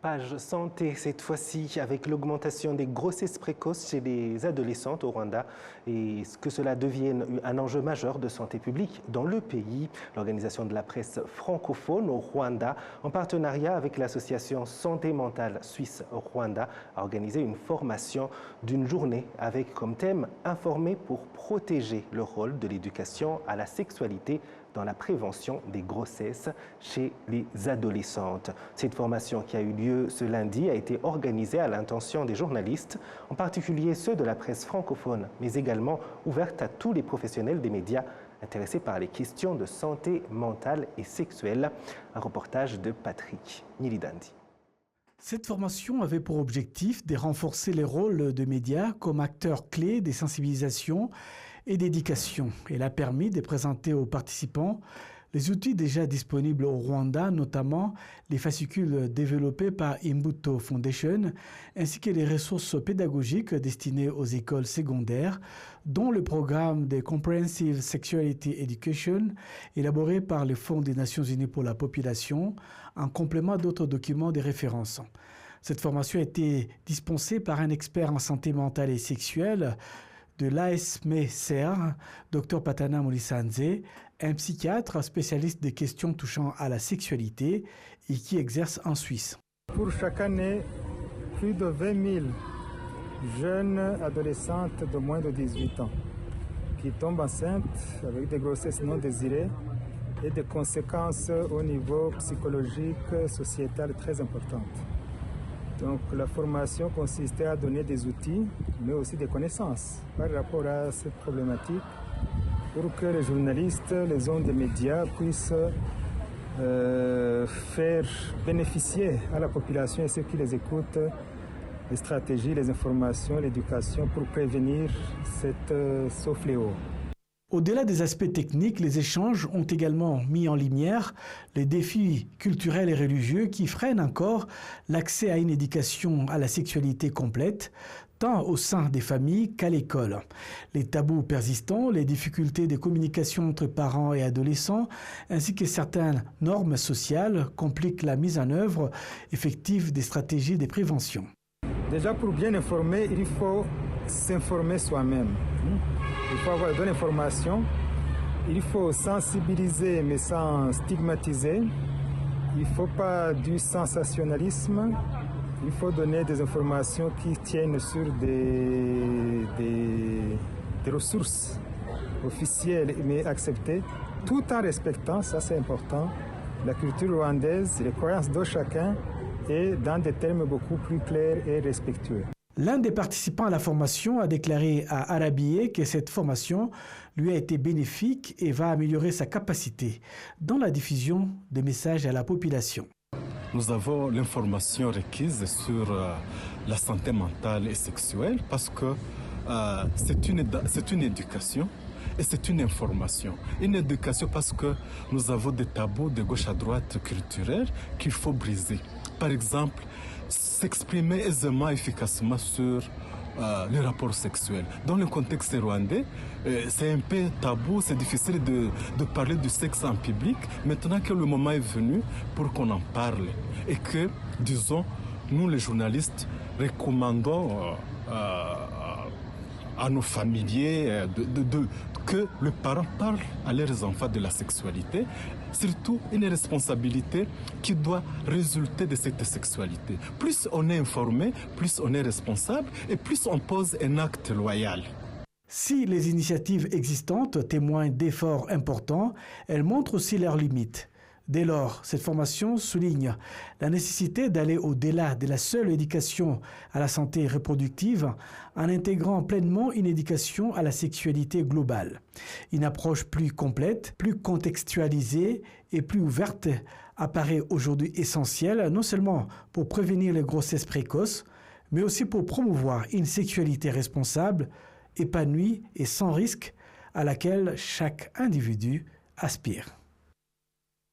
Page santé, cette fois-ci, avec l'augmentation des grossesses précoces chez les adolescentes au Rwanda et que cela devienne un enjeu majeur de santé publique dans le pays. L'organisation de la presse francophone au Rwanda, en partenariat avec l'association Santé mentale Suisse Rwanda, a organisé une formation d'une journée avec comme thème « Informer pour protéger le rôle de l'éducation à la sexualité dans la prévention des grossesses chez les adolescentes ». Cette formation qui a eu lieu ce lundi a été organisée à l'intention des journalistes, en particulier ceux de la presse francophone, mais également ouverte à tous les professionnels des médias intéressés par les questions de santé mentale et sexuelle. Un reportage de Patrick Nilidandi. Cette formation avait pour objectif de renforcer les rôles des médias comme acteurs clés des sensibilisations et d'éducation. Elle a permis de présenter aux participants les outils déjà disponibles au Rwanda, notamment les fascicules développés par Imbuto Foundation, ainsi que les ressources pédagogiques destinées aux écoles secondaires, dont le programme de Comprehensive Sexuality Education, élaboré par le Fonds des Nations Unies pour la population, en complément d'autres documents de référence. Cette formation a été dispensée par un expert en santé mentale et sexuelle de l'ASMCR, Dr Patana Mulisanze, un psychiatre spécialiste des questions touchant à la sexualité et qui exerce en Suisse. Pour chaque année, plus de 20 000 jeunes adolescentes de moins de 18 ans qui tombent enceintes avec des grossesses non désirées et des conséquences au niveau psychologique, sociétal très importantes. Donc la formation consistait à donner des outils, mais aussi des connaissances par rapport à cette problématique pour que les journalistes, les hommes des médias puissent faire bénéficier à la population et ceux qui les écoutent les stratégies, les informations, l'éducation pour prévenir ce fléau. Au-delà des aspects techniques, les échanges ont également mis en lumière les défis culturels et religieux qui freinent encore l'accès à une éducation à la sexualité complète, tant au sein des familles qu'à l'école. Les tabous persistants, les difficultés de communication entre parents et adolescents, ainsi que certaines normes sociales compliquent la mise en œuvre effective des stratégies de prévention. Déjà, pour bien informer, il faut s'informer soi-même. Il faut avoir de l'information, il faut sensibiliser mais sans stigmatiser, il ne faut pas du sensationnalisme, il faut donner des informations qui tiennent sur des ressources officielles mais acceptées, tout en respectant, ça c'est important, la culture rwandaise, les croyances de chacun et dans des termes beaucoup plus clairs et respectueux. L'un des participants à la formation a déclaré à Arabié que cette formation lui a été bénéfique et va améliorer sa capacité dans la diffusion des messages à la population. Nous avons l'information requise sur la santé mentale et sexuelle parce que c'est une éducation et c'est une information. Une éducation parce que nous avons des tabous de gauche à droite culturels qu'il faut briser. Par exemple, s'exprimer aisément, efficacement sur les rapports sexuels. Dans le contexte rwandais, c'est un peu tabou, c'est difficile de parler du sexe en public. Maintenant que le moment est venu pour qu'on en parle et que, disons, nous les journalistes recommandons à nos familiers que les parents parlent à leurs enfants de la sexualité, surtout une responsabilité qui doit résulter de cette sexualité. Plus on est informé, plus on est responsable et plus on pose un acte loyal. Si les initiatives existantes témoignent d'efforts importants, elles montrent aussi leurs limites. Dès lors, cette formation souligne la nécessité d'aller au-delà de la seule éducation à la santé reproductive en intégrant pleinement une éducation à la sexualité globale. Une approche plus complète, plus contextualisée et plus ouverte apparaît aujourd'hui essentielle non seulement pour prévenir les grossesses précoces, mais aussi pour promouvoir une sexualité responsable, épanouie et sans risque à laquelle chaque individu aspire.